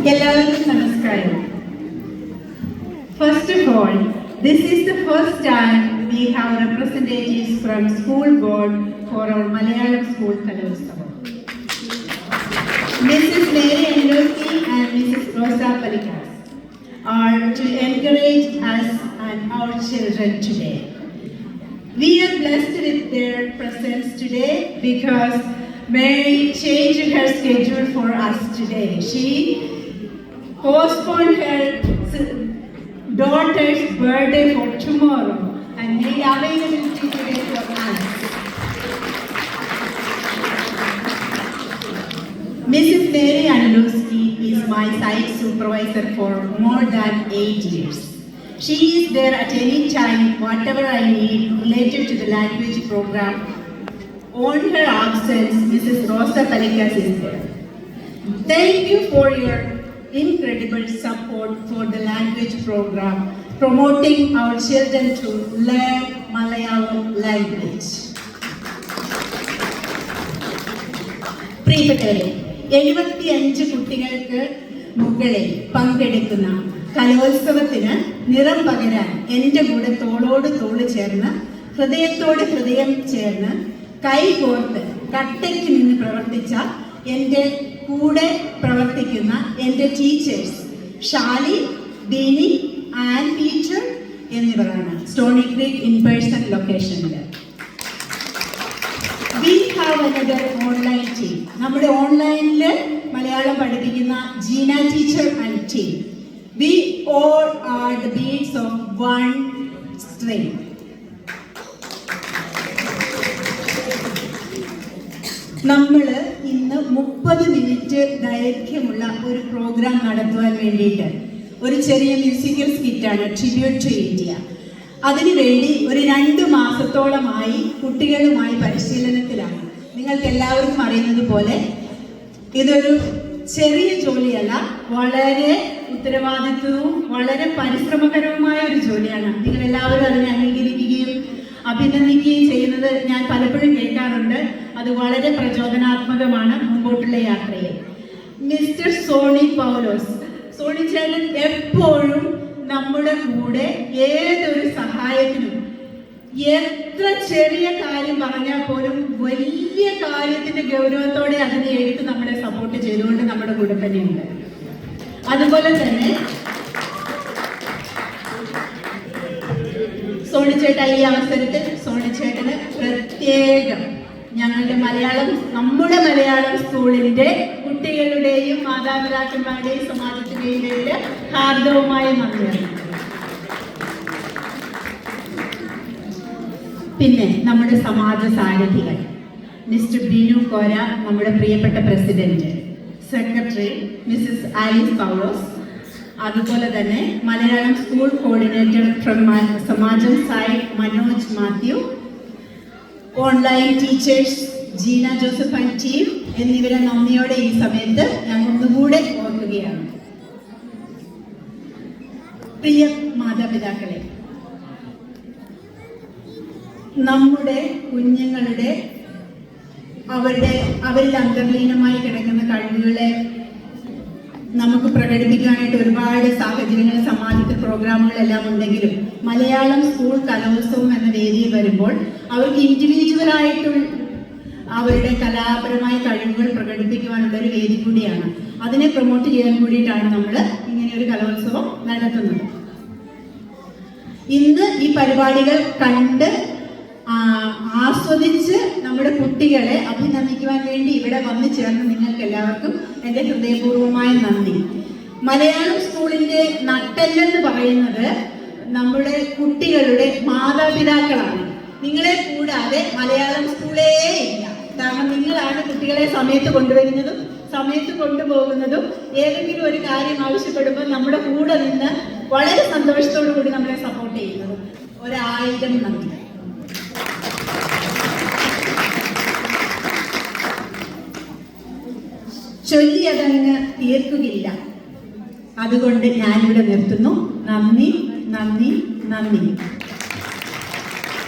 എല്ലാവർക്കും നമസ്കാരം. First of all, this is the first time we have representatives from school board for our Malayalam school Kalosthavam. Mrs. Mary Androski and Mrs. Rosa Palikas are to encourage us and our children today. We are blessed with their presence today because Mary changed her schedule for us today. She postponed her daughter's birthday for tomorrow and made availability today for us. Mrs. Mary Andruski is my site supervisor for more than 8 years. She is there at any time, whatever I need related to the language program. On her absence, Mrs. Rosa Palikas is there. Thank you for your incredible support for the language program, promoting our children to learn Malayalam language. പ്രിയപ്പെട്ടവരെ, 75 കുട്ടികൾക്ക് മുകളിൽ പങ്കെടുക്കുന്ന കലോത്സവത്തിന് നിറം പകരാൻ എൻ്റെ കൂടെ തോളോട് തോള് ചേർന്ന് ഹൃദയത്തോട് ഹൃദയം ചേർന്ന് കൈകോർത്ത് കട്ടയ്ക്ക് നിന്ന് പ്രവർത്തിച്ച എൻ്റെ കൂടെ പ്രവർത്തിക്കുന്ന എൻ്റെ teachers Shali, beanie and Peter എന്നിവരാണ് സ്റ്റോണി ക്രീക്ക് ഇൻ പേഴ്സൺ ലൊക്കേഷനിൽ. We have another online team. നമ്മുടെ ഓൺലൈനിൽ മലയാളം പഠിപ്പിക്കുന്ന Jeena teacher and team. We all are the beads of one string. നമ്മൾ ഇന്ന് 30 മിനിറ്റ് ദൈർഘ്യമുള്ള ഒരു പ്രോഗ്രാം നടത്തുവാൻ വേണ്ടിയിട്ട് ഒരു ചെറിയ മ്യൂസിക്കൽ സ്കിറ്റാണ് ട്രിബ്യൂട്ട് ടു ഇന്ത്യ. അതിനുവേണ്ടി ഒരു 2 മാസത്തോളമായി കുട്ടികളുമായി പരിശീലനത്തിലാണ്. നിങ്ങൾക്ക് എല്ലാവർക്കും അറിയുന്നത് പോലെ ഇതൊരു ചെറിയ ജോലിയല്ല, വളരെ ഉത്തരവാദിത്വവും വളരെ പരിശ്രമകരവുമായ ഒരു ജോലിയാണ്. നിങ്ങൾ എല്ലാവരും അതിനെ അംഗീകരിക്കുകയും അഭിനന്ദിക്കുകയും ചെയ്യുന്നത് ഞാൻ പലപ്പോഴും കേൾക്കാറുണ്ട്. അത് വളരെ പ്രചോദനാത്മകമാണ് മുമ്പോട്ടുള്ള യാത്രയിൽ. മിസ്റ്റർ സോണി പൗലോസ്, സോണി ചേട്ടൻ എപ്പോഴും നമ്മുടെ കൂടെ ഏതൊരു സഹായത്തിനും, എത്ര ചെറിയ കാര്യം പറഞ്ഞാൽ പോലും വലിയ കാര്യത്തിന്റെ ഗൗരവത്തോടെ അതിനെ എടുത്ത് നമ്മളെ സപ്പോർട്ട് ചെയ്തുകൊണ്ട് നമ്മുടെ കൂടെ തന്നെയുണ്ട്. അതുപോലെ തന്നെ സോണിച്ചേട്ട, ഈ അവസരത്തിൽ സോണിച്ചേട്ടന് പ്രത്യേകം ഞങ്ങളുടെ നമ്മുടെ മലയാളം സ്കൂളിന്റെ കുട്ടികളുടെയും മാതാപിതാക്കന്മാരുടെയും സമാജത്തിന്റെയും പേരിൽ ഹാർദവുമായ നന്ദി. പിന്നെ നമ്മുടെ സമാജ സാരഥികൾ മിസ്റ്റർ ബിനു കോര, നമ്മുടെ പ്രിയപ്പെട്ട പ്രസിഡന്റ്, സെക്രട്ടറി മിസസ് ആലിസ് പൗലോസ്, അതുപോലെ തന്നെ Malayalam school coordinator from Samajam side Manoj Mathew, online teachers Jeena Joseph and team എന്നിവരെ നന്ദിയോടെ ഈ സമയത്ത് ഞാൻ ഒന്നുകൂടെ ഓർക്കുകയാണ്. പ്രിയ മാതാപിതാക്കളെ, നമ്മുടെ കുഞ്ഞുങ്ങളുടെ അവരിൽ അന്തർലീനമായി കിടക്കുന്ന കഴിവുകളെ നമുക്ക് പ്രകടിപ്പിക്കാനായിട്ട് ഒരുപാട് സാഹചര്യങ്ങൾ, സമാജത്തിൽ പ്രോഗ്രാമുകളെല്ലാം ഉണ്ടെങ്കിലും മലയാളം സ്കൂൾ കലോത്സവം എന്ന വേദിയിൽ വരുമ്പോൾ അവർക്ക് ഇൻഡിവിജ്വലായിട്ടുള്ള അവരുടെ കലാപരമായ കഴിവുകൾ പ്രകടിപ്പിക്കുവാനുള്ള ഒരു വേദി കൂടിയാണ്. അതിനെ പ്രൊമോട്ട് ചെയ്യാൻ കൂടിയിട്ടാണ് നമ്മൾ ഇങ്ങനെ ഒരു കലോത്സവം നടത്തുന്നത്. ഇന്ന് ഈ പരിപാടികൾ കണ്ട് ആസ്വദിച്ച് നമ്മുടെ കുട്ടികളെ അഭിനന്ദിക്കുവാൻ വേണ്ടി ഇവിടെ വന്നു ചേർന്ന് നിങ്ങൾക്ക് എല്ലാവർക്കും എൻ്റെ ഹൃദയപൂർവമായ നന്ദി. മലയാളം സ്കൂളിൻ്റെ നട്ടെല്ലെന്ന് പറയുന്നത് നമ്മുടെ കുട്ടികളുടെ മാതാപിതാക്കളാണ്. നിങ്ങളെ കൂടാതെ മലയാളം സ്കൂളേ ഇല്ല. കാരണം നിങ്ങളാണ് കുട്ടികളെ സമയത്ത് കൊണ്ടുവരുന്നതും സമയത്ത് കൊണ്ടുപോകുന്നതും ഏതെങ്കിലും ഒരു കാര്യം ആവശ്യപ്പെടുമ്പോൾ നമ്മുടെ കൂടെ നിന്ന് വളരെ സന്തോഷത്തോടു കൂടി നമ്മളെ സപ്പോർട്ട് ചെയ്യുന്നതും. 1000 നന്ദി. ചൊല്ലി അതങ്ങ് തീർക്കുകയില്ല. അതുകൊണ്ട് ഞാനിവിടെ നിർത്തുന്നു. നന്ദി, നന്ദി, നന്ദി.